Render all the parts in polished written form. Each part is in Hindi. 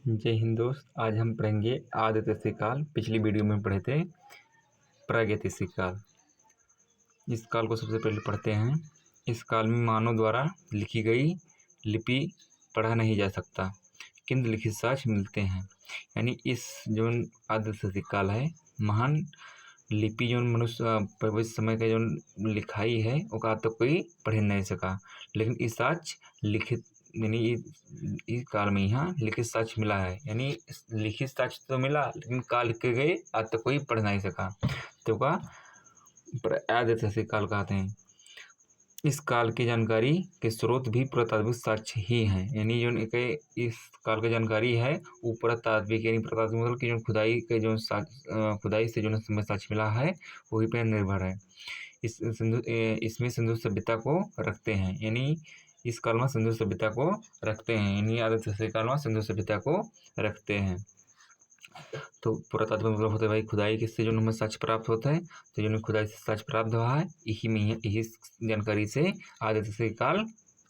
जय हिंद दोस्त। आज हम पढ़ेंगे आदित्य काल। पिछली वीडियो में पढ़े थे प्रागैतिहासिक काल। इस काल को सबसे पहले पढ़ते हैं। इस काल में मानव द्वारा लिखी गई लिपि पढ़ा नहीं जा सकता, किंतु लिखित साक्ष्य मिलते हैं। यानी इस जो आदित्य काल है, महान लिपि जो मनुष्य पूर्व समय का जो लिखाई है वो आज तक कोई पढ़ नहीं सका, लेकिन इस साक्ष्य लिखित यानी इस काल में यहाँ लिखित साक्ष्य मिला है। यानी लिखित साक्ष्य तो मिला, लेकिन काल लिख के गए आज तक कोई पढ़ नहीं सका, तो का आदित्य काल कहते हैं। इस काल की जानकारी के स्रोत भी पुरातात्विक साक्ष्य ही हैं। यानी जो इस काल की जानकारी है वो पुरातात्विक यानी पुरातात्विक मतलब कि जो खुदाई के जो खुदाई से जो साक्ष्य मिला है वही पर निर्भर है। इसमें सिंधु सभ्यता को रखते हैं। यानी इस काल में सिंधु सभ्यता को रखते हैं। यानी आदित्य काल में सिंधु सभ्यता को रखते हैं। तो पुरातात्विक मतलब होता है भाई खुदाई किससे जो हमें साक्ष्य प्राप्त होता है, तो जो खुदाई से साक्ष्य प्राप्त हुआ है यही जानकारी से आदित्य काल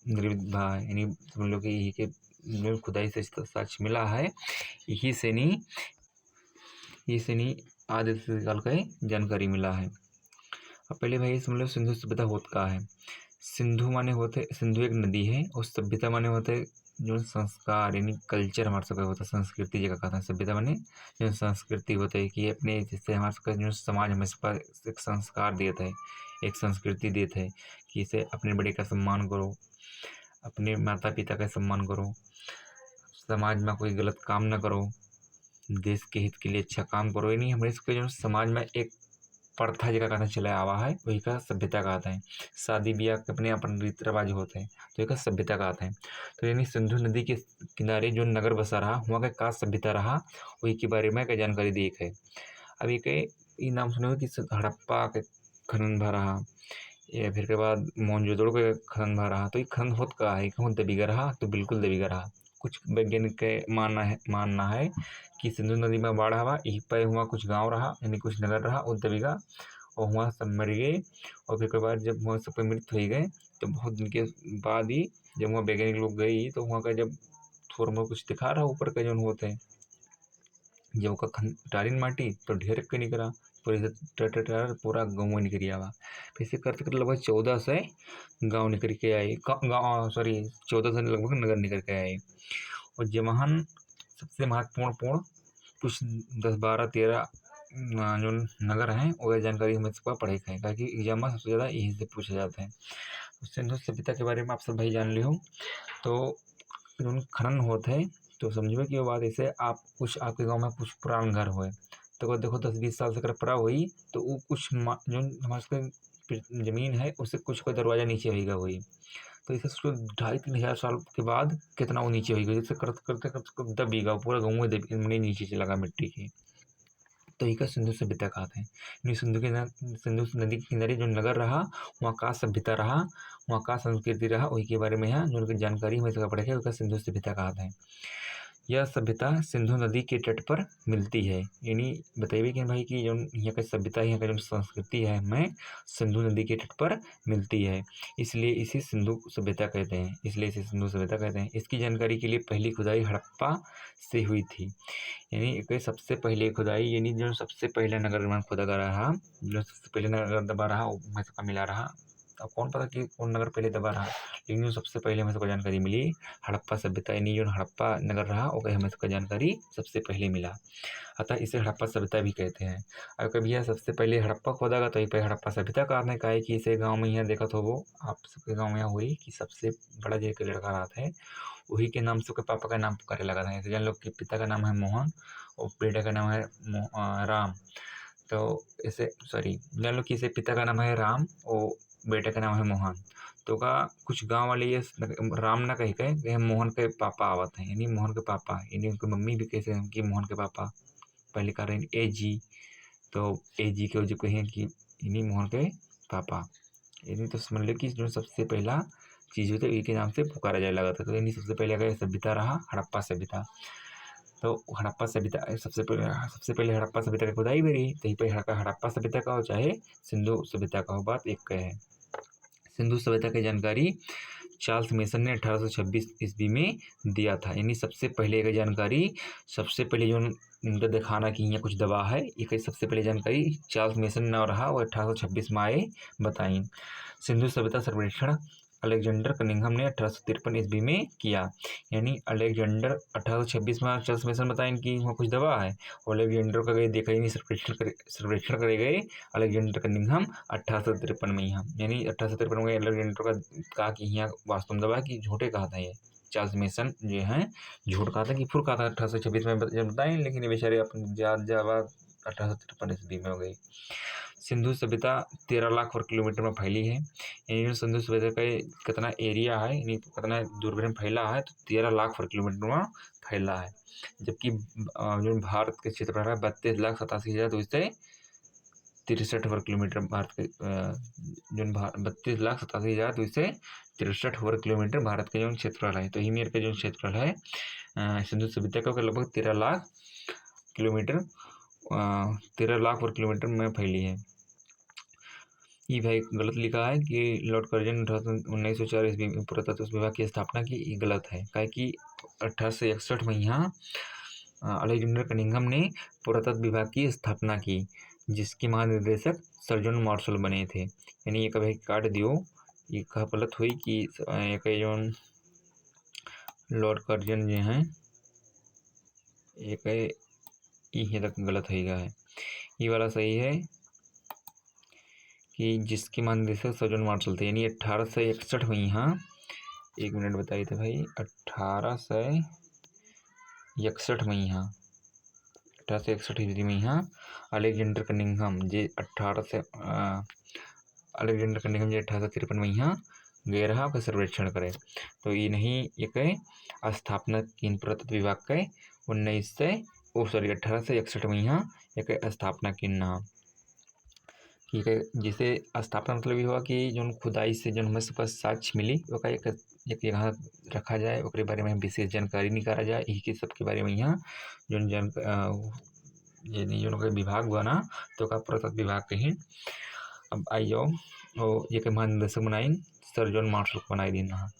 निर्मित हुआ है। यानी समझ लो कि यही के जो खुदाई से साक्ष्य मिला है यही से नहीं आदित्य काल का जानकारी मिला है। अब पहले भाई समझ लो सिंधु सभ्यता होता का है। सिंधु माने होते, सिंधु एक नदी है और सभ्यता माने होते जो संस्कार यानी कल्चर हमारे सबका होता है, संस्कृति जगह कहते हैं। सभ्यता माने जो संस्कृति होता है कि अपने जिससे हमारे सबका जो समाज हमें सबका एक संस्कार देता है, एक संस्कृति देता है कि इसे अपने बड़े का सम्मान करो, अपने माता पिता का सम्मान करो, समाज में कोई गलत काम ना करो, देश के हित के लिए अच्छा काम करो। यानी हमारे सबके जो समाज में एक प्रथा जगह कहना चला आवा है वही का सभ्यता कहते हैं। शादी ब्याह के अपने अपन रीति रिवाज होते हैं तो एक सभ्यता कहते हैं। तो यानी सिंधु नदी के किनारे जो नगर बसा रहा वहाँ का सभ्यता रहा वही के बारे में जानकारी दी है। अब ये नाम सुने कि हड़प्पा के खनन भा रहा या फिर के बाद मोहनजोदड़ो के खनन भा रहा। तो ये खनन होत का है, कहूँ दबीगा रहा तो बिल्कुल दबीगा रहा। कुछ वैज्ञानिक के मानना है कि सिंधु नदी में बाढ़ हवा यहीं पर हुआ, कुछ गांव रहा यानी कुछ नगर रहा वो दबीगा और वहाँ सब मर गए। और फिर के बाद जब वहाँ सब मृत्यु हो गए तो बहुत दिन के बाद ही जब वहाँ वैज्ञानिक लोग गए तो वहाँ का जब थोड़ा बहुत कुछ दिखा रहा ऊपर का जो होते हैं जब का टारिन माटी तो ढेर के निकला पूरा गाँव निकल आवा। फिर से करते करते लगभग 1400 गाँव निकल के आए, गाँव सॉरी 1400 लगभग नगर निकल के आए। और जमहन सबसे महत्वपूर्ण कुछ 10-12-13 जो नगर हैं वो जानकारी हमें सबका पढ़े है, ताकि एग्जाम में सबसे ज़्यादा यही से पूछा जाता है। सिंधु सभ्यता के बारे में आप सब भाई जान ली हो। तो जो खनन होता है तो समझो कि वो बात ऐसे आप कुछ आपके गांव में कुछ पुरान घर हुए तो देखो 10-20 साल से अगर पड़ा हुई तो वो कुछ जो हमारे जमीन है उससे कुछ का दरवाजा नीचे होगा हुई, तो इसे उसको 2,500-3,000 साल के बाद कितना वो नीचे होगा, जैसे करते करते करते दबेगा पूरा गाँव में नीचे से लगा मिट्टी की। तो एक सिंधु सभ्यता कहते हैं। यानी सिंधु नदी के किनारे जो नगर रहा वहाँ का सभ्यता रहा, वहाँ का संस्कृति रहा वही के बारे में यहाँ जो जानकारी हमें सबका पड़ेगा उसका सिंधु सभ्यता कहते हैं। यह सभ्यता सिंधु नदी के तट पर मिलती है। यानी बताइए कि भाई कि जो यहाँ का सभ्यता यहाँ का जो संस्कृति है हमें सिंधु नदी के तट पर मिलती है, इसलिए इसे सिंधु सभ्यता कहते हैं। इसकी जानकारी के लिए पहली खुदाई हड़प्पा से हुई थी। यानी सबसे पहले खुदाई यानी जो सबसे पहले नगर निर्माण खोदा गया रहा, जो सबसे पहले नगर दबा रहा मैं सबका मिला रहा। अब कौन पता कि कौन नगर पहले दबा रहा, लेकिन जो सबसे पहले हमें सबको जानकारी मिली हड़प्पा सभ्यता, यानी जो हड़प्पा नगर रहा वो हमें सबका जानकारी सबसे पहले मिला, अतः इसे हड़प्पा सभ्यता भी कहते हैं। और कभी यह सबसे पहले हड़प्पा खोदा गया तो यही पर हड़प्पा सभ्यता कहने का है कि इसे गाँव में यहाँ देखा तो वो आप सबके गाँव में हुई कि सबसे बड़ा जो एक लड़का रहा था वही के नाम से पापा का नाम पुकारे लगा था। जैसे जान लोग के पिता का नाम है मोहन और बेटे का नाम है राम, तो इसे सॉरी जान लो कि इसे पिता का नाम है राम और बेटे का नाम है मोहन। तो का कुछ गांव वाले ये राम ना कह के मोहन के पापा आवत हैं, यानी मोहन के पापा, यानी उनकी मम्मी भी कैसे हैं कि मोहन के पापा पहले कह रहे हैं ए जी, तो ए जी के वजह कहें कि यानी मोहन के पापा। यानी तो समझ लो कि जो सबसे पहला चीज़ होती है के नाम से पुकारा जाए लगा था। तो यानी सबसे पहले अगर सभ्यता रहा हड़प्पा सभ्यता, तो हड़प्पा सभ्यता सबसे पहले हड़प्पा सभ्यता की खुदाई भी रही तो यही पर हड़प्पा सभ्यता का हो चाहे सिंधु सभ्यता का हो, बात एक है। सिंधु सभ्यता की जानकारी चार्ल्स मेसन ने 1826 ईस्वी में दिया था। यानी सबसे पहले एक जानकारी, सबसे पहले जो उनका दिखाना कि यहाँ कुछ दबा है, ये सबसे पहले जानकारी चार्ल्स मेसन ने रहा और 1826 में आए बताई। सिंधु सभ्यता सर्वेक्षण अलेक्जेंडर कनिंघम ने 1853 ईस्वी में किया। यानी अलेक्जेंडर 1826 में चार्ल्स मेसन बताएं कि वहाँ कुछ दबा है, और अलेक्जेंडर का गए देखा ही नहीं, सर्वेक्षण करे गए अलेक्जेंडर कनिंघम 1853 में यहाँ। यानी 1853 में अलेक्जेंडर का कहा कि यहाँ वास्तव में दबा कि झूठे कहा था ये चार्ल्स मेसन जो है, झूठ कहा था कि फुर कहा था 1826 में बताएं, लेकिन ये बेचारे अपन जवाब 1853 ईस्वी में हो गई। सिंधु सभ्यता 13 लाख वर्ग किलोमीटर में फैली है। यानी सिंधु सभ्यता का कितना एरिया है, यानी कितना दूर में फैला है, तो 13 लाख वर्ग किलोमीटर में फैला है। जबकि जो भारत के क्षेत्र है 32,87,263 वर्ग किलोमीटर, भारत के जो 32,87,263 वर्ग किलोमीटर भारत का जो क्षेत्र है। तो हिमेर का जो क्षेत्र है सिंधु सभ्यता का लगभग 13 लाख वर्ग किलोमीटर में फैली है। ये भाई गलत लिखा है कि लॉर्ड कर्जन 1904 ईस्वी में पुरातत्व विभाग की स्थापना की, ये गलत है। क्या कि 1861 में यहाँ अलेक्जेंडर कनिंघम ने पुरातत्व विभाग की स्थापना की, जिसके महानिदेशक सर जॉन मार्शल बने थे। यानी ये कभी काट दियो, ये कहा गलत हुई कि जो लॉर्ड कर्जन जो हैं ये तक गलत है। ये वाला सही है कि जिसके महानिदेशक सर जॉन मार्शल थे। यानी 1861 में यहाँ, एक मिनट बताइए थे भाई, 1861 में यहाँ 1861 ईस्वी में यहाँ अलेक्जेंडर कनिंघम जे 1853 में यहाँ गए रहा का सर्वेक्षण करे। तो ये नहीं, एक स्थापना की पुरातत्व विभाग के 1861 में यहाँ एक स्थापना की ना। ठीक है, जिसे स्थापना मतलब ये हुआ कि जो खुदाई से जो हमें पास साक्ष्य मिली ओका एक यहाँ रखा जाए, ओकरे बारे में विशेष जानकारी निकाला जाए, यही के सबके बारे में यहाँ जो विभाग बना तो का पुरातत्व विभाग कहीं। अब आई जाओ और ये के महानिदेशक बनाई सर जॉन मार्शल को बनाई देना।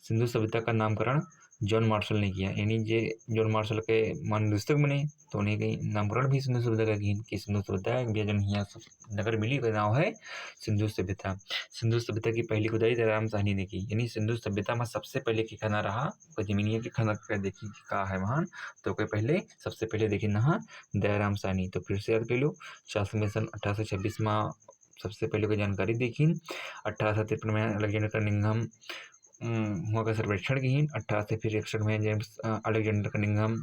सिंधु सभ्यता का नामकरण जॉन मार्शल ने किया। यानी जे जॉन मार्शल के महानिदेशक बने तो उन्हें कहीं नामकरण भी सिंधु सभ्यता का कि सिंधु सभ्यता जन यहाँ नगर मिली का नाम है सिंधु सभ्यता। सिंधु सभ्यता की पहली खुदाई दयाराम साहनी ने की। यानी सिंधु सभ्यता में सबसे पहले की खाना रहा जमीनिया की खाना कर देखी का है महान, तो कोई पहले सबसे पहले देखी नहा दयाराम साहनी। तो फिर से याद कर लो, चार्ल्स मेसन 1826 में सबसे पहले कोई जानकारी देखी। 1853 में अलेक्जेंडर कनिंघम हुआ का सर्वेक्षण की। 1861 में जेम्स अलेक्जेंडर कनिंघम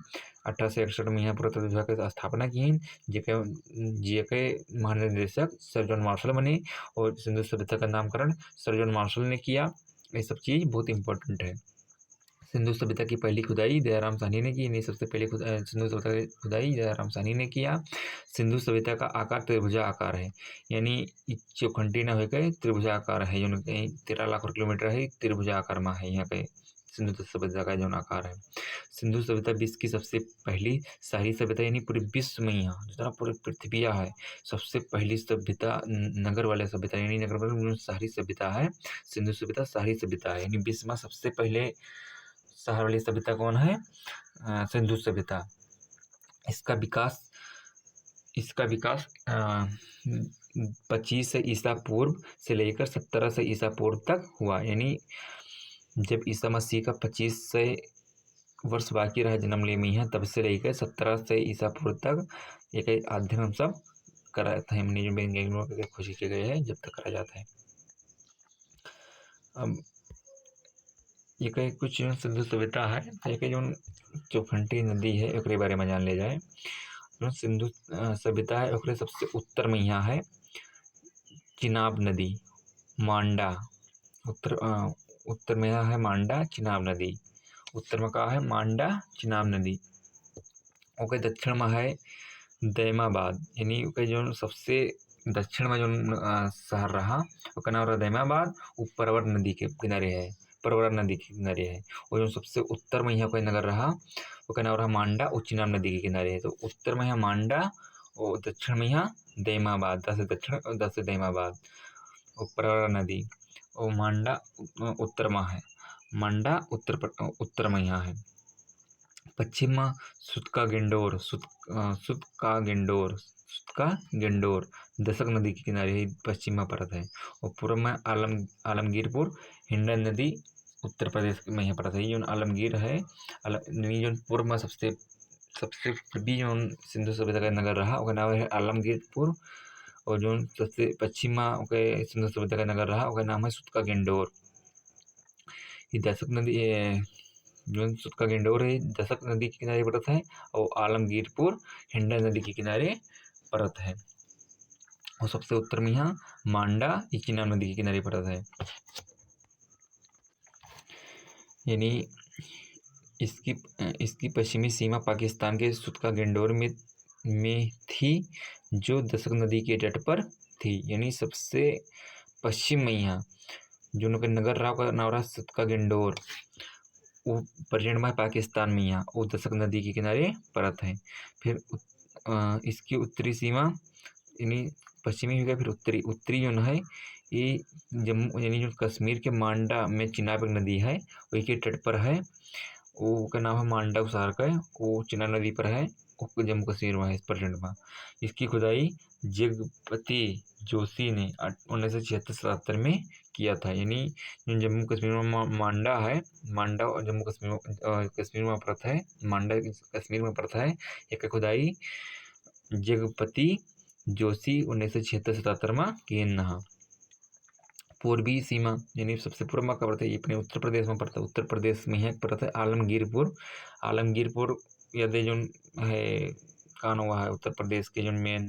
1861 में यहाँ पुरातत्व विभाग की स्थापना की, जेके महानिदेशक सर जॉन मार्शल बने और सिंधु सभ्यता का नामकरण सर जॉन मार्शल ने किया। ये सब चीज़ बहुत इंपॉर्टेंट है। सिंधु सभ्यता की पहली खुदाई दयाराम साहनी ने की। नहीं, सबसे पहले सिंधु सभ्यता की खुदाई दयाराम साहनी ने किया। सिंधु सभ्यता का आकार त्रिभुजा आकार है। यानी चौखंडी न होकर त्रिभुजा आकार है, जो 13 लाख वर्ग किलोमीटर है, त्रिभुजा आकार में है यहाँ पे सिंधु सभ्यता का जो आकार है। सिंधु सभ्यता विश्व की सबसे पहली शहरी सभ्यता, यानी पूरे विश्व में यहाँ जितना पूरी पृथ्वी है सबसे पहली सभ्यता नगर वाले सभ्यता, यानी नगर वाले शहरी सभ्यता है सिंधु सभ्यता, शहरी सभ्यता है। यानी विश्व में सबसे पहले शहर वाली सभ्यता कौन है? सिंधु सभ्यता। इसका विकास 25 ईसा पूर्व से लेकर 1700 ईसा पूर्व तक हुआ। यानी जब ईसा मसीह का 2500 वर्ष बाकी रहा जन्म ले में है, तब से लेकर 1700 ईसा पूर्व तक एक अध्ययन हम सब करा था, हमने जो वैज्ञानिकों खोज किए गए हैं जब तक करा जाता है। अब एक कुछ सिंधु सभ्यता है, एक जो चौखंडी नदी है ओकरे बारे में जान ले जाए। जो सिंधु सभ्यता है ओकरे सबसे उत्तर में यहाँ है चिनाब नदी, मांडा। उत्तर में यहाँ है मांडा चिनाब नदी। उत्तर में कहा है मांडा चिनाब नदी। ओके दक्षिण में है दैमाबाद। यानी ओके जो सबसे दक्षिण में जो शहर रहा उसका नाम रहा दैमाबाद, वो परवर नदी के किनारे है, परवरा नदी के किनारे है। और जो सबसे उत्तर में यहाँ कोई नगर रहा उसका नाम रहा मांडा, वो चिनाब नदी के किनारे है। तो उत्तर में यहाँ मांडा और दक्षिण में यहाँ दैमाबाद, 10 दक्षिण और 10 दैमाबाद, और परवरा नदी और मांडा उत्तर में है। मांडा उत्तर में यहाँ है। पश्चिम में सुतका गेंडोर दशक नदी के किनारे ही पश्चिम में पड़ता है। और पूर्व में आलमगीरपुर हिंडन नदी उत्तर प्रदेश में ही पड़ता है। ये जो आलमगीर है, जो पूर्व में सबसे पूर्वी जो सिंधु सभ्यता का नगर रहा उसका नाम है आलमगीरपुर। और जो सबसे पश्चिम में सिंधु सभ्यता का नगर रहा उसका नाम है सुतका गेंडोर। ये दशक नदी जो सुतका गेंडोर है दशक नदी के किनारे पड़ता है। और आलमगीरपुर हिंडन नदी के किनारे पड़ता है। और सबसे उत्तर में यहाँ मांडा चिनाब नदी के किनारे पड़ता है। यानी इसकी पश्चिमी सीमा पाकिस्तान के सुतका गेंडोर में थी, जो दशक नदी के तट पर थी। यानी सबसे पश्चिम में यहाँ जो नगर रहा का नाम रहा सुतका गेंडोर, वो प्रेजेंट में पाकिस्तान में यहाँ वो दशक नदी के किनारे पड़ता है। फिर इसकी उत्तरी सीमा यानी पश्चिमी हो गया, फिर उत्तरी जो है ये जम्मू यानी जो कश्मीर के मांडा में चिनाब एक नदी है वही के तट पर है। वो का नाम है मांडा शहर का है, वो चिनाब नदी पर है, वो जम्मू कश्मीर में है प्रेजेंट में। इसकी खुदाई जगपति जोशी ने 1976-77 में किया था। यानी जम्मू कश्मीर में मांडा है, मांडा और जम्मू कश्मीर में पड़ता है, मांडा कश्मीर में पड़ता है। एक खुदाई जगपति जोशी 1976-77 में किए नहा। पूर्वी सीमा यानी सबसे पूर्व में पड़ता है, ये अपने उत्तर प्रदेश में पड़ता है। उत्तर प्रदेश में ही पड़ता है आलमगीरपुर यदि जो है कौन हुआ है उत्तर प्रदेश के जो मेन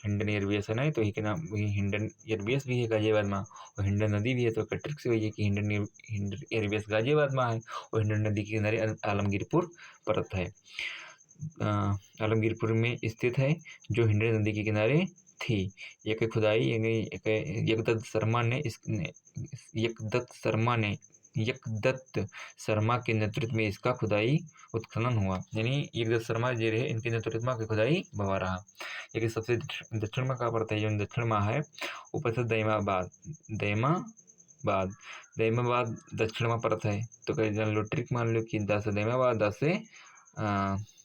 हिंडन एयरबेस है ना, तो के नाम हिंडन एयरबेस भी है गाजियाबाद में। और हिंडन नदी भी है, तो ट्रिक से वही है कि हिंडन एयरबेस गाजियाबाद में है और हिंडन नदी के किनारे आलमगीरपुर पड़ता है। आलमगीरपुर में स्थित है जो हिंडन नदी के किनारे थी। एक खुदाई यानी यकदत्त शर्मा के नेतृत्व में इसका खुदाई उत्खनन हुआ। यानी यकदत्त शर्मा जो रहे इनके नेतृत्व में खुदाई भवा रहा। लेकिन सबसे दक्षिण में कहाँ पड़ता है, जो दक्षिण में है ऊपर से दयमाबाद दक्षिण में पड़ता है। तो कहीं जान लो ट्रिक मान लो कि दयमाबाद से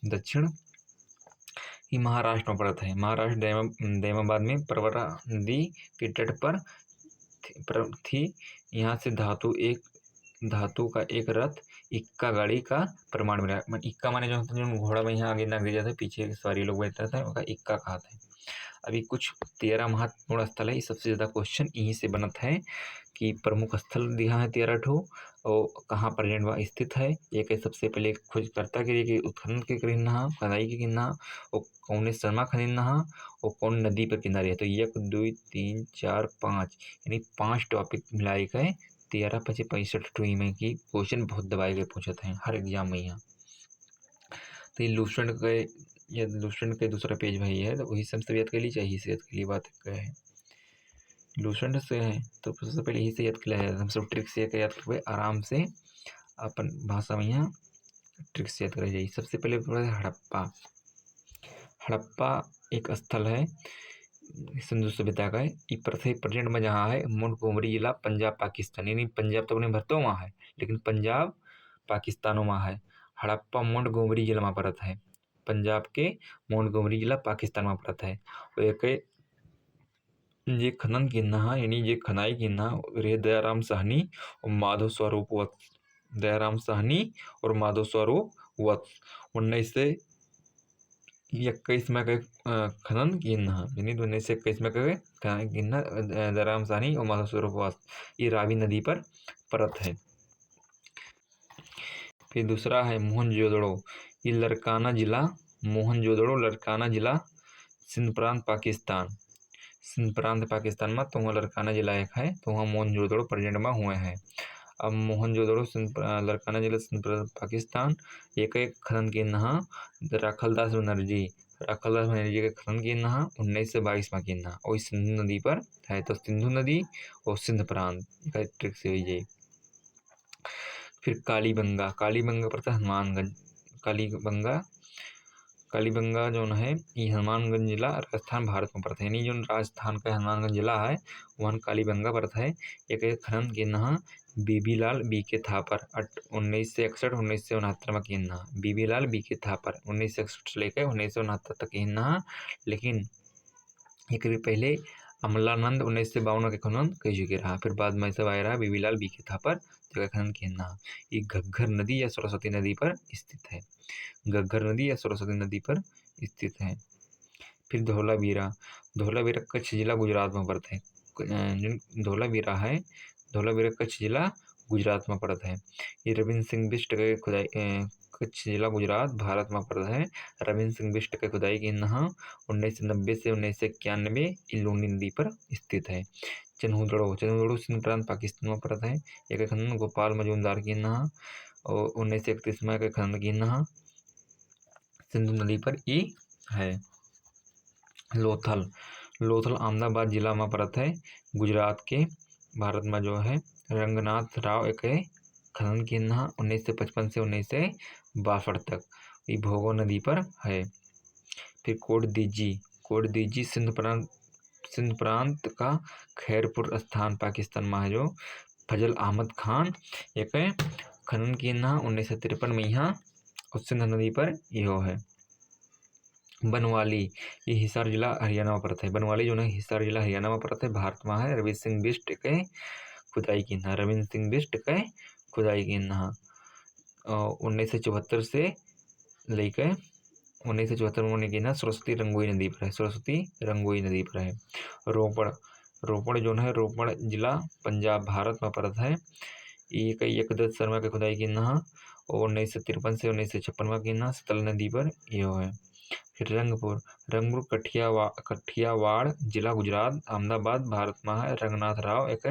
दक्षिण ही महाराष्ट्र में पड़ता है। महाराष्ट्र दयमाबाद में प्रवरा नदी के तट पर थी। यहाँ से धातु का एक रथ इक्का गाड़ी का प्रमाण मिला। इक्का माने जो घोड़ा में यहाँ आगे ना गिर जाता है, पीछे सवारी लोग बैठता था, उसका इक्का कहते हैं। अभी कुछ 13 महत्वपूर्ण स्थल है। सबसे ज़्यादा क्वेश्चन यहीं से बनत है कि प्रमुख स्थल दिया है 13 ठो और कहाँ प्रेजेंट वह स्थित है। एक है सबसे पहले खोजकर्ता के उत्खनन के किन्ना खुदाई के किन्ना और कौन शर्मा खनिन्ना और कौन नदी पर किनारे है। तो 1 2 3 4 5 यानी 5 टॉपिक मिलाई गए 13 25 65 टू में की क्वेश्चन बहुत दबाए गए पूछते हैं हर एग्जाम में यहाँ। तो ये लूसेंट के दूसरा पेज भाई है, तो वही सबसे याद कर ली चाहिए से याद के लिए बात क्या है लूसेंट से है। तो सबसे पहले यही से याद किया है, हम सब ट्रिक से याद करवे आराम से अपन भाषा में यहाँ ट्रिक से याद कर जाइए। सबसे पहले हड़प्पा एक स्थल है सिंधु सभ्यता का है। ये प्रेजेंट में जहाँ है मोंटगोमरी जिला पंजाब पाकिस्तान, यानी पंजाब तो अपने भरतों वहाँ है लेकिन पंजाब पाकिस्तानों में है। हड़प्पा मोंटगोमरी जिला में पड़ता है, पंजाब के मोंटगोमरी जिला पाकिस्तान में पड़ता है। और एक ये खनन गिनना है यानी ये खनाई गिनना रे दयाराम साहनी और माधव स्वरूप वत्स 1921 में खनन गिनना यानी 1921 में गिनना दयाराम साहनी और माधव स्वरूप वत्स ये रावी नदी पर परत है। फिर दूसरा है मोहनजोदड़ो, ये लड़काना जिला सिंध प्रांत पाकिस्तान में, तो वहाँ लड़काना जिला एक है, तो वहाँ मोहनजोदड़ो प्रेजेंट में हुए हैं। अब मोहनजोदड़ो लड़काना जिला सिंध प्रांत पाकिस्तान एक खनन की नहा राखलदास बनर्जी के खनन की नहा 1922 में की नहा और सिंधु नदी पर है। तो सिंधु नदी और सिंध प्रांत ट्रिक से हुई जाए। फिर कालीबंगा पड़ता है हनुमानगंज। कालीबंगा जो है ये हनुमानगंज जिला राजस्थान भारत में पड़ता है, यानी जो राजस्थान का हनुमानगंज जिला है वहाँ कालीबंगा पड़ता है। एक खनन की नहा बीबीलाल बीके थापर 1961 1969 में कहना। बीबीलाल बीके थापर 1961 से लेकर 1969 तक कहना। लेकिन एक पहले अमलानंद 1952 के खनन कह चुके रहा। फिर बाद में सब आया रहा बीबीलाल बीके थापर जगह खनन कहना। ये घग्घर नदी या सरस्वती नदी पर स्थित है। घग्घर नदी या सरस्वती नदी पर स्थित है। फिर धौलावीरा। धौलावीरा कच्छ जिला गुजरात में पड़ता है। धौलावीरा है, धौलावीरा कच्छ जिला गुजरात में पड़ता है। ये रविंद्र सिंह बिष्ट के खुदाई कच्छ जिला गुजरात भारत में पड़ता है। रविंद्र सिंह बिष्ट के खुदाई की नहा 1990 से 1991 लूनी नदी पर स्थित है। चन्हूदड़ो। चन्हूदड़ो सिंध प्रांत पाकिस्तान में पड़ता है। एक खनन गोपाल मजूमदार की नहा और 1931 में एक खनन की नहा सिंधु नदी पर ई है। लोथल। लोथल अहमदाबाद जिला में पड़ता है गुजरात के भारत में जो है। रंगनाथ राव एक खनन की नहा 1955 से 1962 तक ये भोगो नदी पर है। फिर कोट दीजी। कोट दीजी सिंध प्रांत का खैरपुर स्थान पाकिस्तान में है। जो फजल अहमद खान एक खनन की नहा 1953 में यहाँ और सिंध नदी पर यो है। बनवाली। ये हिसार जिला हरियाणा में पड़ता है। बनवाली जो है हिसार जिला हरियाणा में पड़ता है, भारत में है। रविंद्र सिंह बिष्ट के खुदाई की नहा। रविंद्र सिंह बिष्ट के खुदाई की नहा 1974 से लेकर 1974 में उन्होंने की ना सरस्वती रंगोई नदी पर है। सरस्वती रंगोई नदी पर है। रोपड़। रोपड़ जो है रोपड़ जिला पंजाब भारत में पड़ता है। एक दत्त शर्मा के खुदाई की नहा और 1953 से 1956 में की नहा सतल नदी पर यह है। फिर रंगपुर। रंगपुर कठियावाड़ जिला गुजरात अहमदाबाद भारत में है। रंगनाथ राव एक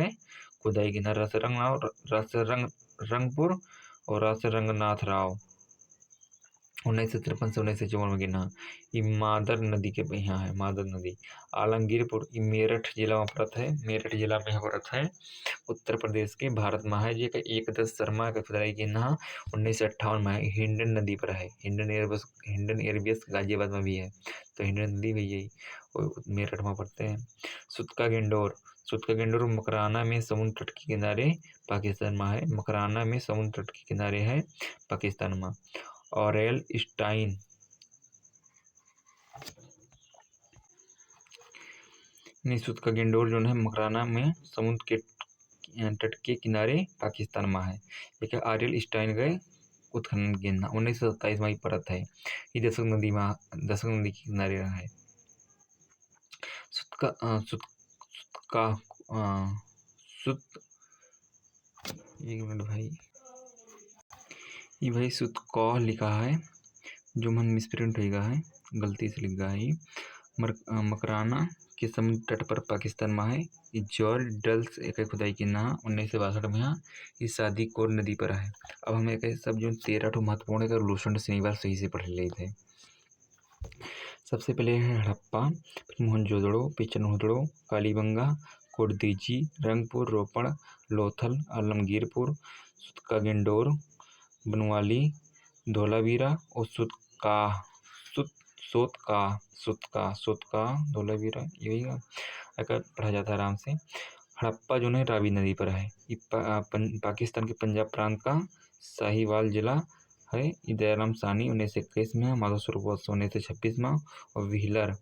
खुदाई की नहा रंगपुर और रास रंगनाथ राव 1953 से 1954 में गिना। ये मादर नदी के यहाँ है। मादर नदी। आलमगीरपुर मेरठ जिला में पड़ता है। मेरठ जिला में पड़ता है उत्तर प्रदेश के भारत में है। जी का एक दस शर्मा का खुदाई की नहा 1958 में हिंडन नदी पर है। हिंडन एयरबेस गाजियाबाद में भी है, तो हिंडन नदी भी यही और मेरठ में पड़ते हैं। सुतका गेंडोर। सुतका गेंडोर मकराना में समुद्र तट के किनारे पाकिस्तान में है। मकराना में समुद्र तट के किनारे है पाकिस्तान में। Aurel Stine. सुतका गेंडोर जो है मकराना में समुद्र के तट के किनारे पाकिस्तान में है। देखिए आर्यल स्टाइन गए उत्खनन गिनना 1927 में पड़त है। ये दशक नदी के किनारे है। एक मिनट भाई, ये भाई सुतकौह लिखा है जो मन मिसप्रिंट होगा है, गलती से लिख गया है। मकराना के समुद्र तट पर पाकिस्तान में है। ये जॉर्ज डल्स एक खुदाई की नहा 1962 में यहाँ इस शादी कोर नदी पर है। अब हम एक सब जो 13 महत्वपूर्ण है लूसेंट शनिवार सही से पढ़ ले थे। सबसे पहले है हड़प्पा, फिर मोहनजोदड़ो, फिर चन्हूदड़ो, कालीबंगा, कोटदीजी, रंगपुर, रोपड़, लोथल, आलमगीरपुर, सुतका गेंडोर, बनवाली, धोलावीरा और सोतका धोलावीरा यही अगर पढ़ा जाता है आराम से। हड़प्पा जो है रावी नदी पर है। ये पाकिस्तान के पंजाब प्रांत का साहिवाल जिला है। दयाराम सानी 1921 में, माधव स्वरूप 1926 में और व्हीलर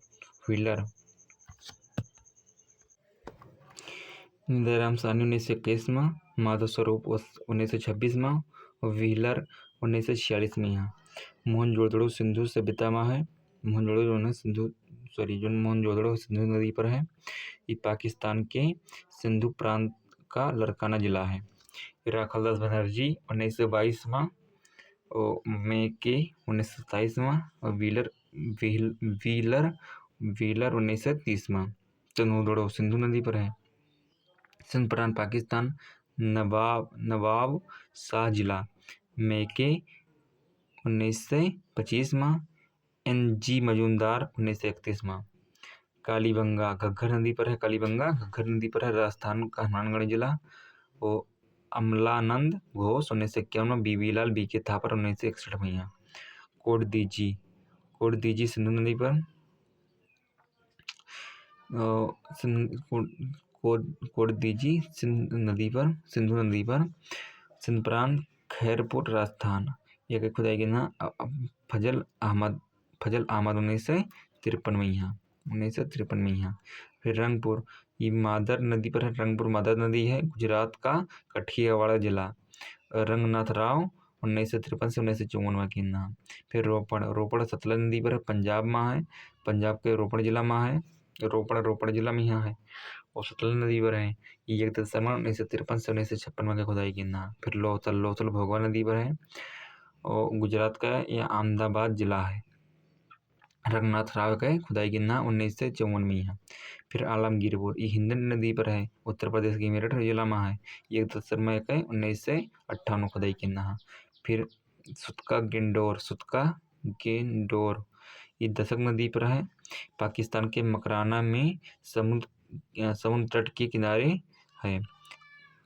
दयाराम सानी 1921 में, माधव स्वरूप 1926 में और व्हीलर 1946 में यहाँ। मोहनजोदड़ो सिंधु सभ्यता में है। मोहनजोदड़ो जो है मोहनजोदड़ो सिंधु नदी पर है। ये पाकिस्तान के सिंधु प्रांत का लड़काना जिला है। राखालदास बनर्जी 1922 में और मेके 1927 में और व्हीलर 1930 में। चन्हूदड़ो सिंधु नदी पर है। सिंध प्रांत पाकिस्तान नवाब शाह जिला मेके 1925 में, NG मजूमदार 1931 में। कालीबंगा घग्घर नदी पर है। कालीबंगा घग्घर नदी पर है राजस्थान का हनुमानगढ़ जिला। और अमलानंद घोष 1951 में, बीबीलाल बीके थापर 1961 में यहाँ। कोटदीजी सिंधु नदी पर। कोडदीजी सिंधु नदी पर, सिंध प्रांत, खैरपुर राजस्थान, ये के खुदाई के ना फजल अहमद 1953 में यहाँ 1953 में यहाँ। फिर रंगपुर, ये मादर नदी पर है, रंगपुर मादर नदी है, गुजरात का कठियावाड़ जिला। रंगनाथ राव 1953 से 1954 में की नाम। फिर रोपड़ सतलज नदी पर है, पंजाब में है, पंजाब के रोपड़ जिला में है, रोपड़ जिला में यहाँ है और सतलज नदी पर है। ये जगदत्त शर्मा 1953 से 1956 में खुदाई की नाम। फिर लोथल भोगवा नदी पर है और गुजरात का यह अहमदाबाद जिला है। रंगनाथ राव का खुदाई की नाम 1954 में यहाँ। फिर आलमगीरपुर, ये हिंदन नदी पर है, उत्तर प्रदेश की मेरठ जिला में है। ये 10 शर्मा का 1958 खुदाई की नाम। फिर सुतका गेंडोर, ये दशक नदी पर है, पाकिस्तान के मकराना में समुद्र तट के किनारे है।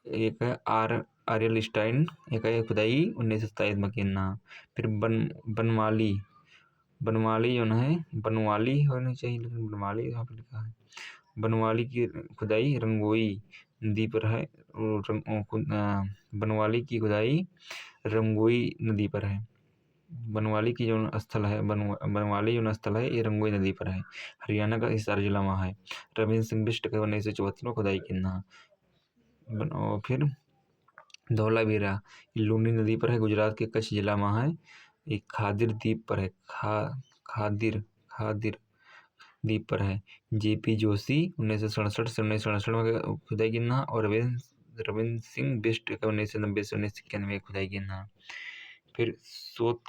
एक है आर्यल स्टाइन, एक है खुदाई 1927 में की नाम। फिर बनवाली जो है, बनवाली होनी चाहिए लेकिन बनवाली यहाँ पे लिखा है। बनवाली की खुदाई रंगोई नदी पर है, बनवाली की खुदाई रंगोई नदी पर है। बनवाली की जो स्थल है, बनवाली जो स्थल है ये रंगोई नदी पर है, हरियाणा का हिसार जिला में है। रविंद्र सिंह बिष्ट का 1974 में खुदाई की नाम। और फिर धौलावीरा, लूनी नदी पर है, गुजरात के कच्छ जिला में है। एक खादिर द्वीप पर है, खादिर द्वीप पर है। जेपी जोशी 1967 से 1967 में खुदाई की नाम और रविंद्र सिंह बिष्ट का 1990 से 1991 में खुदाई की नाम। फिर सोत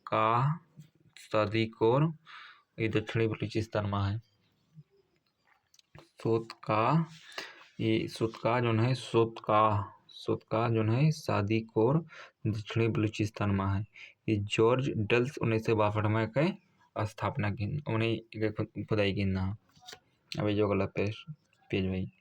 का सादीकोर, ये दक्षिणी बलूचिस्तान में है। सोतका जो है सादीकोर दक्षिणी बलूचिस्तान में है। ये जॉर्ज डल्स 1962 में के स्थापना की उन्हें खुदाई की नाम। अभी जो गलत पेज भाई।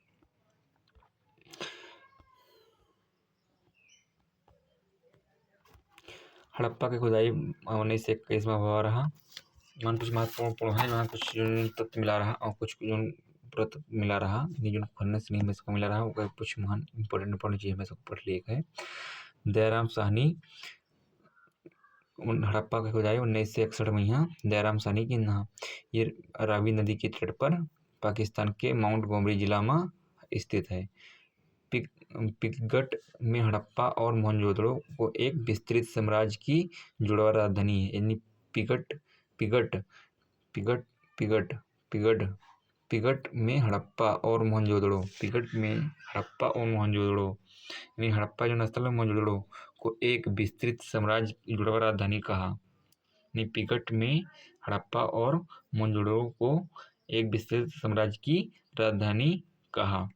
हड़प्पा की खुदाई 1921 में हुआ रहा। वहाँ कुछ महत्वपूर्ण है, वहाँ कुछ तथ्य मिला रहा और कुछ तत्व मिला रहा, जो खन्ने से नहीं में सबको मिला रहा, वो कुछ महान इंपॉर्टेंट चीज़ में सबको पढ़ लिया है। दयाराम साहनी, हड़प्पा की खुदाई 1961 में यहाँ दयाराम साहनी की नाम। ये रावी नदी के तट पर पाकिस्तान के माउंट गोमरी जिला में स्थित है। पिगट में हड़प्पा और मोहनजोदड़ो को एक विस्तृत साम्राज्य की जुड़वा राजधानी है। यानी पिगट में हड़प्पा और मोहनजोदड़ो, यानी हड़प्पा जो स्थल है मोहनजोदड़ो को एक विस्तृत साम्राज्य की जुड़वा राजधानी कहा। यानी पिगट में हड़प्पा और मोहनजोदड़ो को एक विस्तृत साम्राज्य की राजधानी कहा।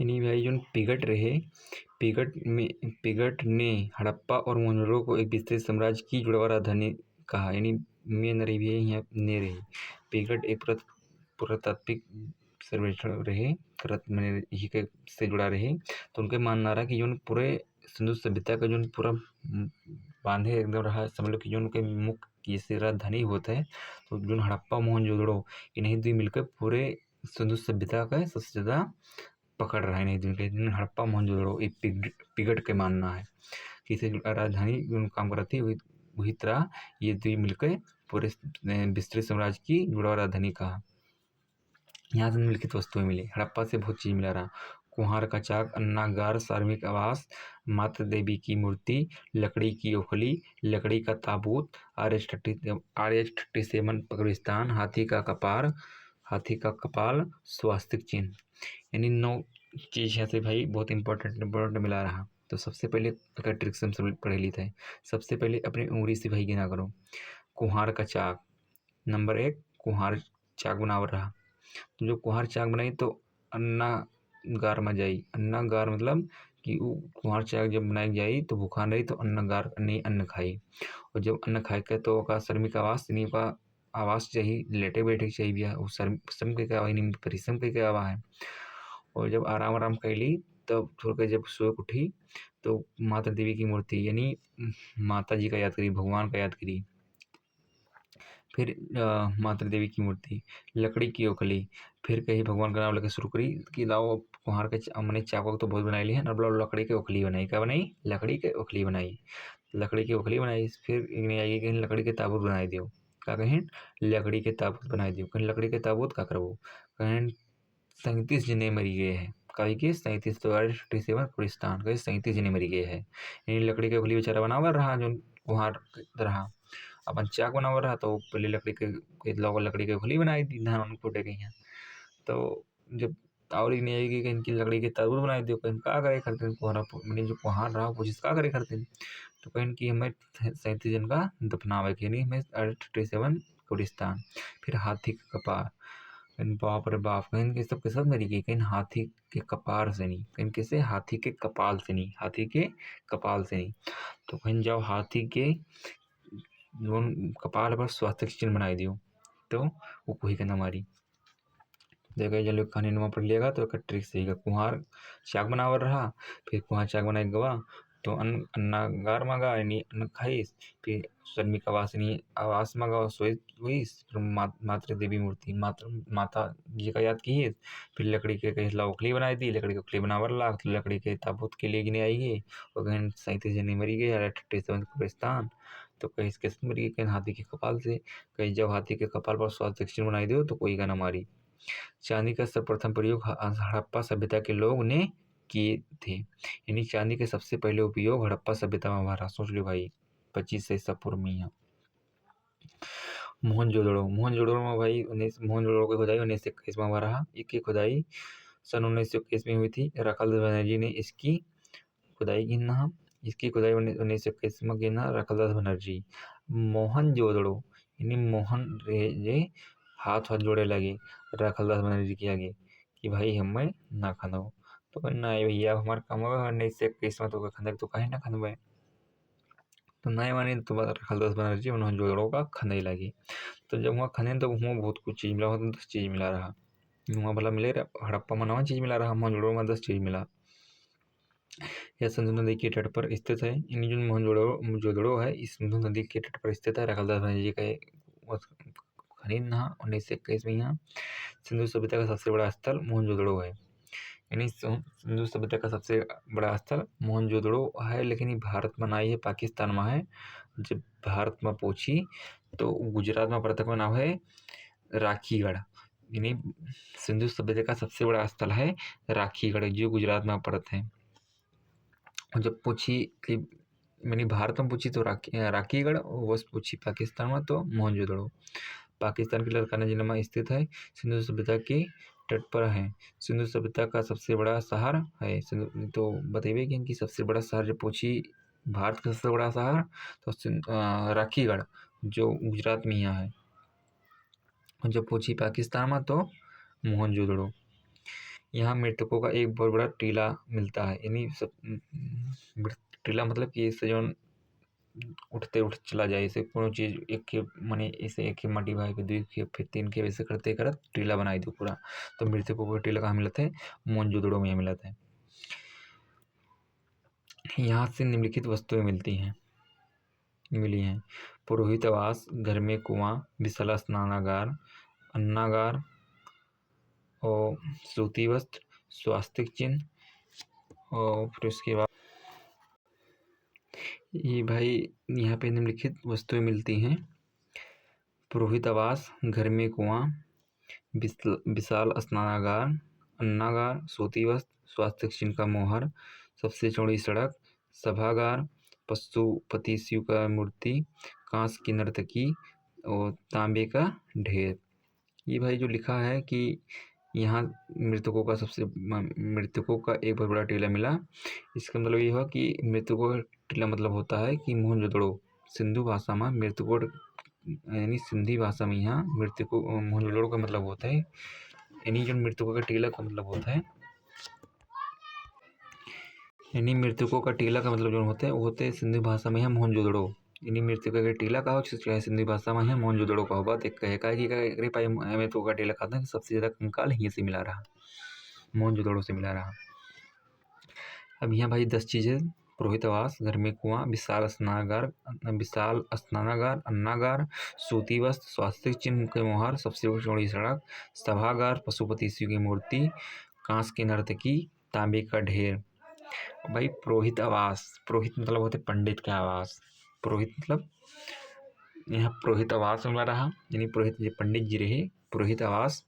यानी भाई जो पिगट ने हड़प्पा और मोहनजोदड़ो को एक विस्तृत साम्राज्य की जुड़वा राजधानी कहा। यानी में न रही है यहाँ ने रही। पिगट एक पुरातात्विक सर्वेक्षण रहे, यही के से जुड़ा रहे, तो उनके मानना रहा कि जो पूरे सिंधु सभ्यता का जो पूरा बांधे एकदम रहा, समझ लो कि जो उनके मुख्य जैसे राजधानी होता है, तो जो हड़प्पा मोहनजोदड़ो इन्हीं दो मिलकर पूरे सिंधु सभ्यता का सबसे ज़्यादा पकड़ रहा है। नहीं दिन के हड़प्पा मोहनजोदड़ो एक पिगट के मानना है कि इसे राजधानी जो काम कर रही थी, वही तरह ये दो मिलकर पूरे विस्तृत साम्राज्य की जुड़वा राजधानी कहा। यहाँ से निम्नलिखित वस्तुएं मिली। हड़प्पा से बहुत चीज मिला रहा। कुम्हार का चाक, अन्नागार, सार्वजनिक आवास, माता देवी की मूर्ति, लकड़ी की ओखली, लकड़ी का ताबूत, RH-37 कब्रिस्तान, हाथी का कपाल, स्वास्तिक चिन्ह। यानी 9 चीज यहाँ से भाई बहुत इंपॉर्टेंट मिला रहा। तो सबसे पहले अगर ट्रिक्स हम सब पढ़े ली थे, सबसे पहले अपनी उंगली से भाई गिना करो। कुम्हार का चाक, नंबर 1 कुम्हार चाक बनावर रहा। तो जो कुम्हार चाक बनाई तो अन्नागार में जाई। अन्नागार मतलब कि वो कुम्हार चाक जब बनाई जाई तो भूखा नहीं, तो अन्नगार नहीं अन्न खाई। और जब अन्न खाए के तो का श्रमिक आवास नहीं का आवास चाहिए, लेटे बैठे चाहिए भी है, वो श्रम के आवा नहीं परिश्रम के आवा है। और जब आराम कैली तब थोड़ा के जब सो उठी तो माता देवी की मूर्ति यानी माता जी का याद करी, भगवान का याद करी। फिर माता देवी की मूर्ति, लकड़ी की ओखली, फिर कहीं भगवान का नाम लेकर शुरू करी कि लाओ कुम्हार के मैंने चावल तो बहुत बनाई ली है, अब लाओ लकड़ी के ओखली बनाई, क्या बनाई, लकड़ी के ओखली बनाई, लकड़ी की ओखली बनाई। फिर नहीं आएगी कहीं लकड़ी के ताबूत बनाई दियो, क्या कहें, लकड़ी के ताबूत बनाई दियो, कहीं लकड़ी के ताबूत का करबो, कहें 37 जने मरी गए हैं, कहीं के 37 तो 47 कुरिस्तान कहीं 37 जने मरी गए हैं। यानी लकड़ी के ओखली बेचारा बनावा रहा जो कुम्हार रहा, अपन चाक बनावा रहा तो पहले लकड़ी की ओखली बनाई दी धान कूटे गई हैं। तो जब और ही नहीं आएगी कि इनकी लकड़ी के ताबूत बनाई दियो, कहीं का करे करते कुम्हारा मैंने जो कुम्हार रहा पूछिस का करे करते, तो कहीं कि हमें 37 जन का दफनावे के नहीं हमें 37 कुरिस्तान। फिर हाथी का कपार, बाप रे बाप, कहीं के सब के सब मरी गई, कहीं हाथी के कपार से नहीं, कहीं कैसे, हाथी के कपाल से नहीं, हाथी के कपाल से नहीं। तो कहीं जाओ हाथी के कपाल पर स्वास्थ्य चिन्ह बनाई दियो, तो वो कोई कहना मारी देखा जल खाने नुमा पढ़ लिएगा तो एक ट्रिक सीखेगा। कुम्हार चाक बनावर रहा, फिर कुम्हार चाक बनाए गवा तो अन्नागार मांगा यानी अन्न खाइस, फिर शर्मी का वासनी आवास मांगा सोई हुईस, फिर मातृ देवी मूर्ति माता जी का याद की, फिर लकड़ी के कहीं ओखली बनाई दी, लकड़ी की ओखली बनावर लाग तो लकड़ी के ताबूत के लिए गिने आएगी, और कहीं 37 जने मरी गए 37 कुरिस्तान। तो कहीं कैसे मरी गई, कहीं हाथी के कपाल से, कहीं जब हाथी के कपाल पर स्वास्थ्य चिन्ह बनाई दो तो कोई गाना मारी। चांदी का सर्वप्रथम प्रयोग हड़प्पा सभ्यता के लोग ने किए थे, यानी चांदी के सबसे पहले उपयोग हड़प्पा सभ्यता में हुआ। सोच लो भाई 25 से ईसा पूर्व में यहाँ। मोहनजोदड़ो में भाई मोहनजोदड़ो की खुदाई 1921 में हुआ रहा। इसकी खुदाई सन 1921 में हुई थी। रखलदास बनर्जी ने इसकी खुदाई की ना, इसकी खुदाई 1921 में की ना रखलदास बनर्जी। मोहनजोदड़ो यानी मोहन रे हाथ जोड़े लगे रखलदास बनर्जी के आगे कि भाई हमें ना खानो, तो कहना है भैया हमारे काम 1921 में तो खंदक तो कहीं ना खनबे, तो नहीं मानी तो रखलदास बनर्जी मोहनजोदड़ो का खंदाई लगी। तो जब वहाँ खने तो वहाँ बहुत कुछ चीज़ मिला, वहाँ 10 चीज़ मिला रहा, वहाँ भला मिले हड़प्पा में 9 चीज़ मिला रहा, मोहनजोदड़ो में 10 चीज़ मिला। यह सिंधु नदी के तट पर स्थित है, यानी जो मोहनजोदड़ो है इस सिंधु नदी के तट पर स्थित है। रखलदास बनर्जी का खनन यहाँ 1921 में यहाँ। सिंधु सभ्यता का सबसे बड़ा स्थल मोहनजोदड़ो है, यानी सिंधु सभ्यता का सबसे बड़ा स्थल मोहनजोदड़ो है, लेकिन ये भारत में नहीं है, पाकिस्तान में है। जब भारत में पहुंची तो गुजरात में पड़ता का नाम है राखीगढ़, यानी सिंधु सभ्यता का सबसे बड़ा स्थल है राखीगढ़ जो गुजरात में पड़ता है। जब पूछी कि मैंने भारत में पूछी तो राखीगढ़, बस पूछी पाकिस्तान में तो मोहनजोदड़ो। पाकिस्तान के लड़काना जिला में स्थित है, सिंधु सभ्यता के तट पर है। सिंधु सभ्यता का सबसे बड़ा शहर है, तो बताइए कि इनकी सबसे बड़ा शहर जब पूछी भारत का सबसे बड़ा शहर तो राखीगढ़ जो गुजरात में यहाँ है। जब पूछी पाकिस्तान में तो मोहनजोदड़ो। यहाँ मृतकों का एक बहुत बड़ा टीला मिलता है, यानी टीला मतलब कि इससे जो उठते चला जाए, इसे कोनो चीज़ एक के माने इसे एक माटी भाई के 2 के फिर 3 के वैसे करते करत टीला बनाई दो पूरा। तो मृतकों का टीला कहाँ मिलता है, मोहनजोदड़ो में मिलता है। यहाँ से निम्नलिखित वस्तुएं मिली हैं। पुरोहित आवास, घर में कुआं, विशाल स्नानागार, अन्नागार और सूती वस्त्र, स्वास्तिक चिन्ह। और फिर उसके बाद ये भाई यहाँ पे निम्नलिखित वस्तुएं मिलती हैं। पुरोहित आवास, घर में कुआं, विशाल स्नानागार, अन्नागार, सूती वस्त्र, स्वास्तिक चिन्ह का मोहर, सबसे चौड़ी सड़क, सभागार, पशुपति शिव का मूर्ति, कांस की नर्तकी और तांबे का ढेर। ये भाई जो लिखा है कि यहाँ मृतकों का एक बहुत बड़ा टीला मिला। इसका मतलब ये हुआ कि मृतकों का टीला मतलब होता है कि मोहनजोदड़ो सिंधु भाषा में मृतकों यानी सिंधी भाषा में यहाँ मृतकों मोहनजोदड़ो का मतलब होता है, यानी जो मृतकों का टीला का मतलब होता है, यानी मृतकों का टीला का मतलब जो होता है वो होते हैं सिंधी भाषा में है मोहनजोदड़ो, यानी मृतकों का टीला का हो चाहे सिंधी भाषा में है मोहनजोदड़ो का होगा। एक कहे का कि भाई मृतकों का टीला खाता है सबसे ज़्यादा कंकाल यहीं से मिला रहा, मोहनजोदड़ो से मिला रहा। अब यहाँ भाई 10 चीज़ें पुरोहित आवास, घर में कुआं, विशाल स्नानागार, अन्नागार, सूती वस्त्र, स्वास्तिक चिन्ह के मोहर, सबसे चौड़ी सड़क, सभागार, पशुपति शिव की मूर्ति, कांस की नर्तकी, तांबे का ढेर। भाई पुरोहित आवास, पुरोहित मतलब होते पंडित का आवास। पुरोहित मतलब यहाँ पुरोहित आवास में रहा, यानी पुरोहित जी पंडित जी रहे, पुरोहित आवास।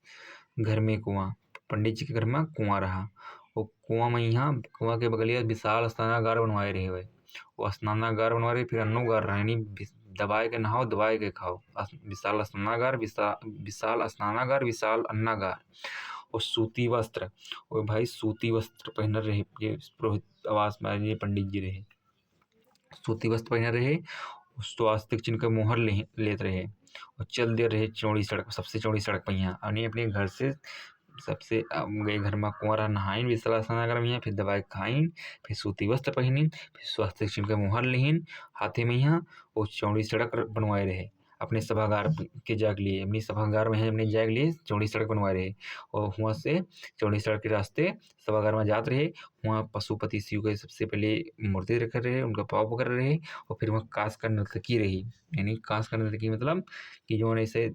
घर में कुआं, पंडित जी के घर में कुआं रहा, और कुआं में यहाँ कुआं के बगलिया विशाल स्नानागार बनवाए रहे हुए, वो स्नानागार बनवा रहे, फिर अन्नोगार रहा, यानी दबाए के नहाओ दबाए के खाओ। विशाल स्नानागार, विशाल स्नानागार, विशाल अन्नागार। और सूती वस्त्र, और भाई सूती वस्त्र पहन रहे ये पुरोहित आवास में ये पंडित जी रहे, सूती वस्त्र पहने रहे, स्वास्तिक चिन्ह का मोहर लेते रहे, और चल दे रहे चौड़ी सड़क, सबसे चौड़ी सड़क पर यहाँ अपने घर से सबसे गए घर में कुंवरा नहाइन, विशाल स्नानागार में फिर दवाई खाइन, फिर सूती वस्त्र पहनिन, फिर स्वास्थ्य चिन्ह का मुहर लिहिन हाथे में यहाँ, और चौड़ी सड़क बनवाए रहे अपने सभागार के जाग लिए, अपनी सभागार में अपने जाग लिए चौड़ी सड़क बनवाए रहे, और वहाँ से चौड़ी सड़क के रास्ते सभागार में जाते रहे। वहाँ पशुपति शिव के सबसे पहले मूर्ति रखे रहे, उनका पाव पकड़ रहे, और फिर वहाँ कांस का नर्तकी रही, यानी कांस का नर्तकी मतलब कि जो ऐसे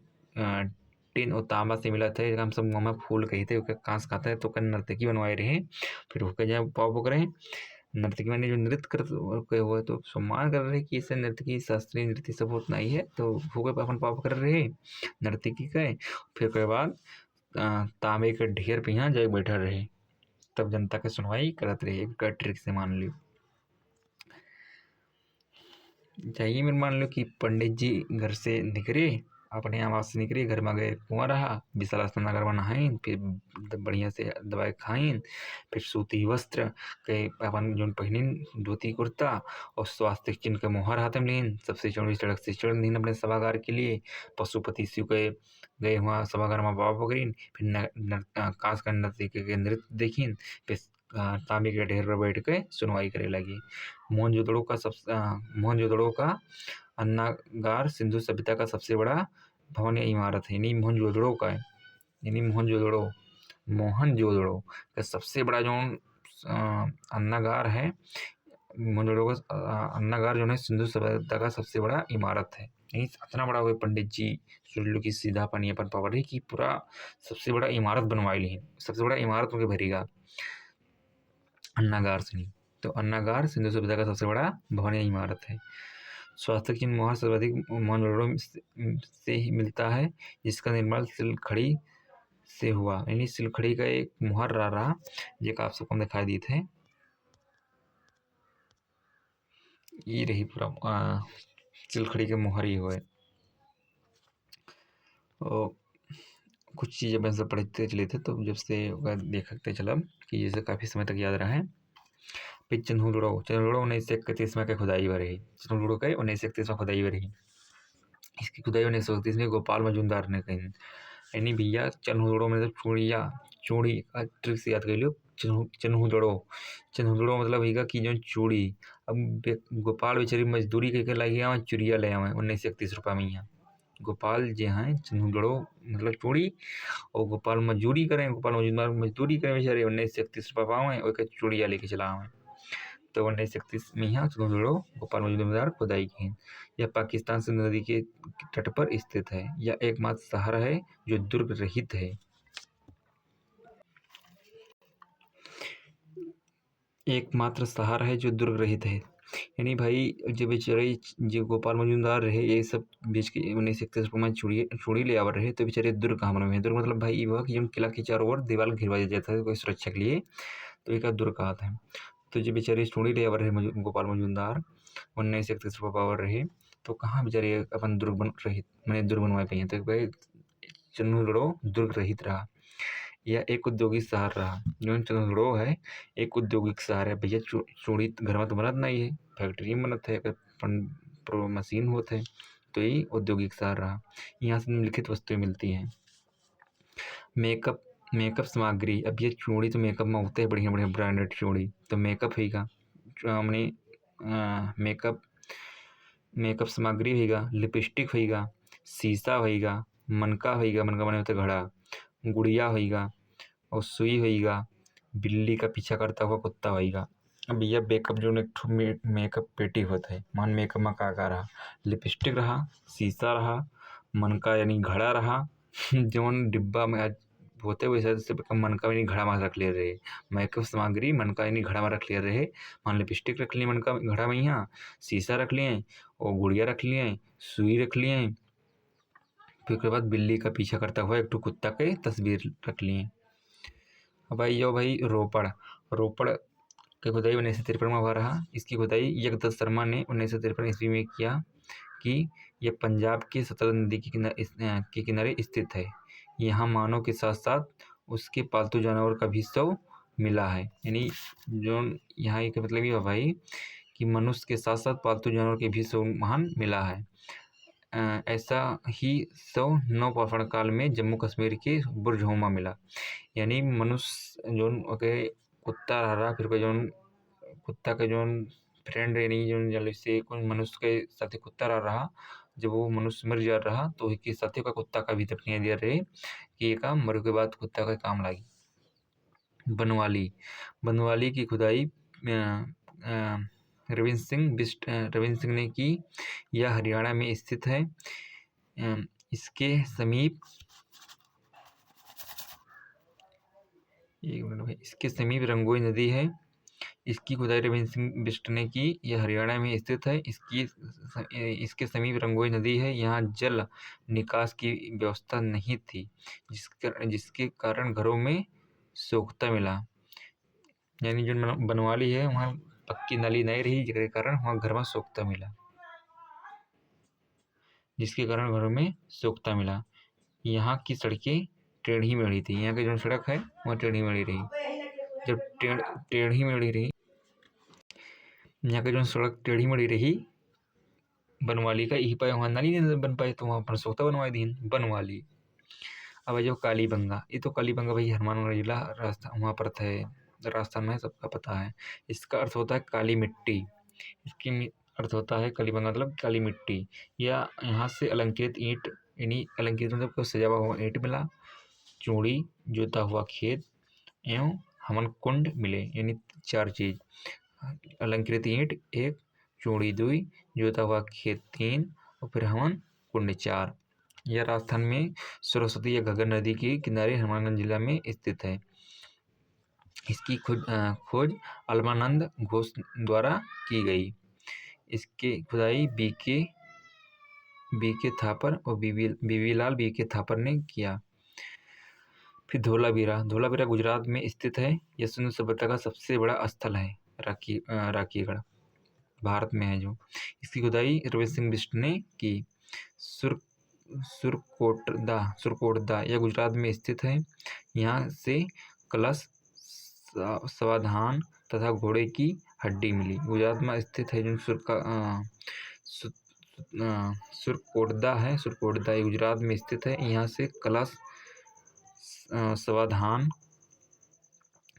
टिन और तांबा से मिला था, हम सब मुँह में फूल कही थे, कांस खाता है तो कन नर्तकी बनवाए रहे, फिर वो जाए पाव पकड़े। नर्तकी मैंने जो नृत्य कर हुआ तो सम्मान कर रहे कि इसे नर्तकी शास्त्रीय नृत्य सब उतना ही है, तो वो अपन पाव पकड़ रहे नर्तकी का। फिर के बाद तांबे के ढेर पे यहाँ जाके बैठा रहे, तब जनता के सुनवाई करत रहे, एक ट्रिक से मान लो। चाहिए मेरे मान लो कि पंडित जी घर से निकले, अपने आवास से निकले, घर में गए कुआं रहा, विशाल स्नानागार में नहाइन, फिर बढ़िया से दवाई खाइन, फिर सूती वस्त्र के अपन जो पहनिन धोती कुर्ता, और स्वास्थ्य चिन्ह के मोहर हाथ में लेन, सबसे चौड़ी सड़क से चढ़ दिन अपने सभागार के लिए। पशुपति शिव के गए वहाँ सभागार में बाबा पकड़ीन, फिर कांस का नृत्य देखीन, फिर तांबे के ढेर पर बैठ के सुनवाई करे लगी। मोहनजोदड़ो का अन्नागार सिंधु सभ्यता का सबसे बड़ा भवन या इमारत है, यानी मोहनजोदड़ो का है, यानी मोहनजोदड़ो का सबसे बड़ा जो अन्नागार है, मोहनजोदड़ो का अन्नागार जो है सिंधु सभ्यता का सबसे बड़ा इमारत है। यही इतना बड़ा हुए पंडित जी सोच लो कि सीधा पानी अपन पावर है कि पूरा सबसे बड़ा इमारत बनवाई ली, सबसे बड़ा इमारत उनके भरेगा अन्नागार से नहीं, तो अन्नागार सिंधु सभ्यता का सबसे बड़ा भवन या इमारत है। स्वास्थ्य चिन्ह मोहर सर्वाधिक मोहनजोदड़ो से ही मिलता है, जिसका निर्माण सिलखड़ी से हुआ, यानी सिलखड़ी का एक मुहर रहा, जो आप सबको दिखाई दी थे, ये रही पूरा सिलखड़ी के मुहर ही हुए। और कुछ चीज़ें मैं सब पढ़ते चले थे, तो जब से देखते चला कि जैसे काफ़ी समय तक याद रहा है। फिर चंदुड़ो 1931 में खुदाई हुई रही, चंदुड़ो के 1931 में खुदाई हुई रही, इसकी खुदाई 1931 में गोपाल मजूमदार ने कही, यानी भैया चन्हुदड़ो में मतलब चूड़ी का ट्रिक से याद कर लो, चन्हुदड़ो मतलब भैया की जो चूड़ी, अब गोपाल बेचारी मजदूरी करके लाई आवे, चुरिया ले आवे 1931 रुपये में, यहाँ गोपाल जे हैं चन्हुदड़ो मतलब चूड़ी, और गोपाल मजदूरी करें, गोपाल मजूमदार मजदूरी करें बेचारे, 1931 रुपये पावे और एक चूड़िया लेके चला आवे, तो 1931 में यहाँ चन्हुदड़ो गोपाल मजूमदार खुदाई की। यह पाकिस्तान सिंधु नदी के तट पर स्थित है, यह एकमात्र शहर है जो दुर्ग रहित है। एकमात्र शहर है जो दुर्ग रहित है, यानी भाई जो बेचारे जो गोपाल मजूमदार रहे ये सब बेच के 1931 रुपये में चूड़ी ले आवर रहे, तो बेचारे दुर्ग कहाँ बनवे हैं, दुर्ग मतलब भाई वह कि किला के चारों ओर दीवार घिरवाया जाता है कोई सुरक्षा के लिए, तो एक दुर्ग कहा था। तो जो बेचारे चूड़ी ले आवर रहे गोपाल मजूमदार 1931 रुपये पावर रहे, तो कहाँ बेचारे अपन दुर्ग मैंने दुर्ग बनवाए पे, तो भाई चन्हुदड़ो दुर्ग रहित रहा। यह एक औद्योगिक शहर रहा, जो चंदगढ़ो है एक औद्योगिक शहर है भैया, चूड़ी घर में तो बनत नहीं है, फैक्ट्री में बनत है, मशीन होते है, तो ये औद्योगिक शहर रहा। यहाँ से निम्नलिखित वस्तुएं मिलती हैं। मेकअप सामग्री, अब ये चूड़ी तो मेकअप में होते हैं बढ़िया बढ़िया ब्रांडेड चूड़ी, तो मेकअप होगा हमने मेकअप सामग्री होगा, लिपस्टिक होगा, शीशा होगा, मनका बने होते घड़ा, गुड़िया होगा, और सुई होगा, बिल्ली का पीछा करता हुआ कुत्ता होगा, अब भैया मेकअप जो एक ठो मेकअप पेटी होता है, मान मेकअप में का रहा, लिपस्टिक रहा, शीशा रहा, मनका यानी घड़ा रहा जौन डिब्बा में आज होते वैसे से मनका यानी घड़ा में रख ले रहे, मेकअप सामग्री मनका यानी घड़ा में रख ले रहे। मान लिपस्टिक रख लिए मनका घड़ा में, यहाँ शीशा रख लिए और गुड़िया रख लिए, सुई रख लिए, फिर उसके बाद बिल्ली का पीछा करता हुआ एक ठो कुत्ता के तस्वीर रख लिए। अब भाई यो भाई रोपड़, रोपड़ की खुदाई 1953 में हुआ रहा। इसकी खुदाई जगदत्त शर्मा ने 1953 ईस्वी में किया कि यह पंजाब की सतलज नदी के किनारे स्थित है। यहाँ मानव के साथ साथ उसके पालतू जानवर का भी शव मिला है। यानी जो यहाँ एक मतलब ये है भाई कि मनुष्य के साथ साथ पालतू जानवर के भी शव महान मिला है। ऐसा ही शव नवपाषाण काल में जम्मू कश्मीर के बुरझोमा मिला। यानी मनुष्य जो कुत्ता रहा, फिर जो कुत्ता के जो फ्रेंड यानी जो जैसे कोई मनुष्य के साथ कुत्ता रहा, जब वो मनुष्य मर जा रहा तो उसके साथ का कुत्ता का भी दफनिया दिया रहे कि ये काम मरे के बाद कुत्ता का काम लगी। बनवाली, बनवाली की खुदाई रविंद्र सिंह ने की। यह हरियाणा में स्थित है। इसके समीप रंगोई नदी है। इसकी खुदाई रविंद्र सिंह बिष्ट ने की। यह हरियाणा में स्थित है। इसके समीप रंगोई नदी है। यहाँ जल निकास की व्यवस्था नहीं थी, जिसके कारण घरों में सोखता मिला। यानी जो बनवाली है वहाँ पक्की नाली नहीं रही, जिसके कारण वहाँ घर में सोखता मिला, जिसके कारण घरों में सोखता मिला। यहाँ की सड़कें टेढ़ी मेढ़ी थी। यहाँ की जो सड़क है वह टेढ़ी मेढ़ी रही। जब टेढ़ी मेढ़ी रही, यहाँ की जो सड़क टेढ़ी मेढ़ी रही बनवाली का यही पाए वहाँ नाली नहीं बन पाए, तो वहाँ पर सोखता बनवाए दीन बनवाली। अब जो कालीबंगा, ये तो कालीबंगा भाई हनुमानगढ़ जिला राजस्थान वहाँ पर थे, राजस्थान में सबका पता है। इसका अर्थ होता है काली मिट्टी। इसकी अर्थ होता है कालीबंगा मतलब काली मिट्टी। या यहाँ से अलंकृत ईंट, यानी अलंकृत मतलब सजा हुआ ईंट मिला, चूड़ी, जोता हुआ खेत एवं हवन कुंड मिले। यानी 4 चीज, अलंकृत ईंट 1, चूड़ी 2, जोता हुआ खेत 3 और फिर हवन कुंड 4। यह राजस्थान में सरस्वती या घग्गर नदी के किनारे हनुमानगढ़ जिला में स्थित है। इसकी खोज अलमानंद घोष द्वारा की गई। इसकी खुदाई बी के थापर और बीवीलाल बी के थापर ने किया। फिर धोलावीरा गुजरात में स्थित है। यह सिंधु सभ्यता का सबसे बड़ा स्थल है। राकीगढ़ भारत में है जो। इसकी खुदाई रविंद्र सिंह बिष्ट ने की। सुरकोटदा यह गुजरात में स्थित है। यहाँ से कलश, स्वाधान तथा घोड़े की हड्डी मिली। गुजरात में स्थित है जो सुरकोटदा है। सुरकोटदा ये गुजरात में स्थित है। यहाँ से कलश, स्वाधान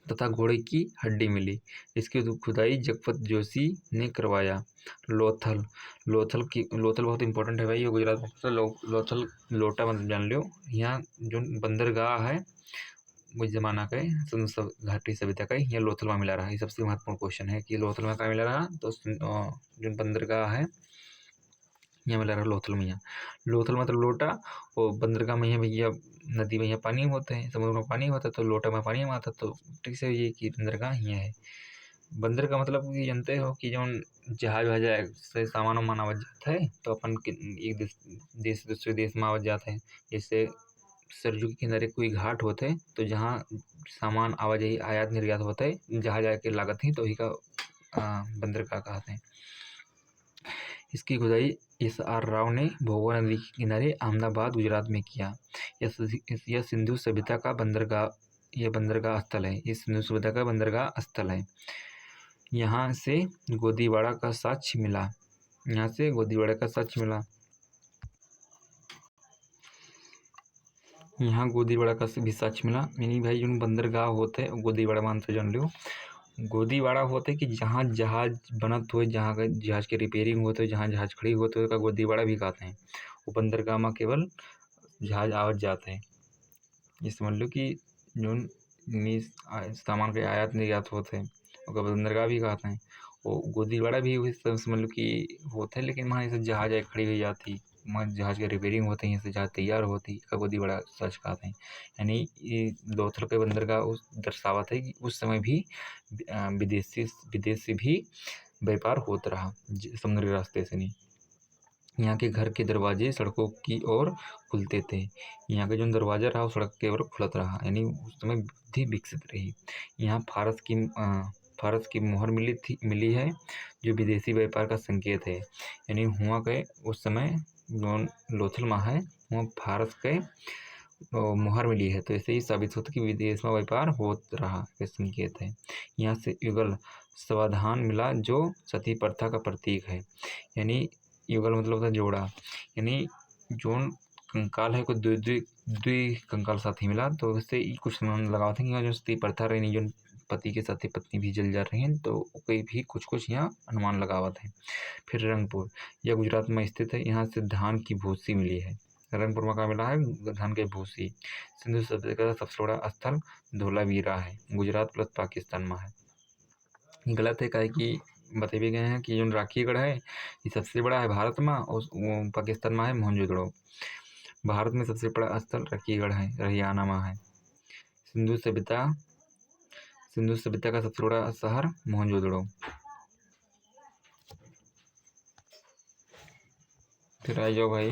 तथा घोड़े की हड्डी मिली। इसकी खुदाई जगपत जोशी ने करवाया। लोथल बहुत इंपॉर्टेंट है भाई, ये गुजरात में लोथल लोटा मतलब जान लो। यहाँ जो बंदरगाह है उस जमाना का सिंधु घाटी सभ्यता का, यहाँ लोथल में मिला रहा है। ये सबसे महत्वपूर्ण क्वेश्चन है कि लोथल में क्या मिला रहा, तो जो बंदरगाह है यहाँ मिला रहा लोथल में। यहाँ लोथल मतलब लोटा, और बंदरगाह में यहाँ भैया नदी में यहाँ पानी होते हैं, समुद्र में पानी होता है, तो लोटा में पानी में आता, तो ठीक से ये कि बंदरगाह यहाँ है। बंदर का मतलब कि जानते हो कि जो जहाज वहाज से सामान वामान आवत जाता है, तो अपन एक देश दूसरे देश में आवत जाता है। जैसे सरजू के किनारे कोई घाट होते हैं, तो जहाँ सामान आवाजाही आयात निर्यात होता है, जहाज आके लागत है, तो वही का बंदरगाह कहते हैं। इसकी खुदाई SR राव ने भोगवा नदी के किनारे अहमदाबाद गुजरात में किया। यह सिंधु सभ्यता का बंदरगाह स्थल है। ये सिंधु सभ्यता का बंदरगाह स्थल है। यहाँ से गोदीवाड़ा का साक्ष्य मिला। यहाँ गोदीवाड़ा का भी साक्ष्य मिला। यानी भाई जो बंदरगाह होते हैं गोदीवाड़ा मानते जान लो। गोदीवाड़ा होते कि जहाँ जहाज बनत हो, जहाँ का जहाज के रिपेयरिंग होते, जहाँ जहाज खड़ी होते हैं, का गोदीवाड़ा भी कहते हैं। वो बंदरगाह में केवल जहाज आवत जाते हैं। ये समझ लो कि जो सामान के आयात निर्यात होते हैं, और बंदरगाह भी कहते हैं। वो गोदीवाड़ा भी उस तरह से मतलब कि होता है, लेकिन वहाँ जैसे जहाज आए खड़ी हो जाती, वहाँ जहाज की रिपेयरिंग होती है, जैसे जहाज तैयार होती का गोदीवाड़ा सच कहते हैं। यानी ये लोथल के बंदरगाह उस दर्शावत है कि उस समय भी विदेश से भी व्यापार होता रहा समुद्री रास्ते से नहीं। यहाँ के घर के दरवाजे सड़कों की ओर खुलते थे। यहाँ का जो दरवाजा रहा वो सड़क के ओर खुलत रहा, यानी उस समय बुद्धि विकसित रही। यहाँ फारस की मोहर मिली है, जो विदेशी व्यापार का संकेत है। यानी हुआ के उस समय जो लोथल माँ है वहाँ फारस के मोहर मिली है, तो ऐसे ही साबित होता कि विदेश में व्यापार होत रहा के संकेत है। यहाँ से युगल समाधान मिला जो सती प्रथा का प्रतीक है। यानी युगल मतलब होता है जोड़ा, यानी जोन कंकाल है को द्वि कंकाल साथी मिला, तो इससे ही कुछ लगावत है कि यहाँ जो सती प्रथा रही जो पति के साथ पत्नी भी जल जा रही हैं, तो कोई भी कुछ यहाँ अनुमान लगावत है। फिर रंगपुर, यह गुजरात में स्थित है। यहाँ से धान की भूसी मिली है। रंगपुर में कहाँ मिला है धान की भूसी। सिंधु सभ्यता का सबसे बड़ा स्थल धोलावीरा है, गुजरात प्लस पाकिस्तान में है। गलत है, काहे कि बतेबे गए हैं कि जो राखीगढ़ है ये सबसे बड़ा है भारत में, और पाकिस्तान में है मोहनजोदड़ो। भारत में सबसे बड़ा स्थल राखीगढ़ है, हरियाणा में है। सिंधु सभ्यता का सबसे बड़ा शहर मोहनजोदड़ो। फिर आ जाओ भाई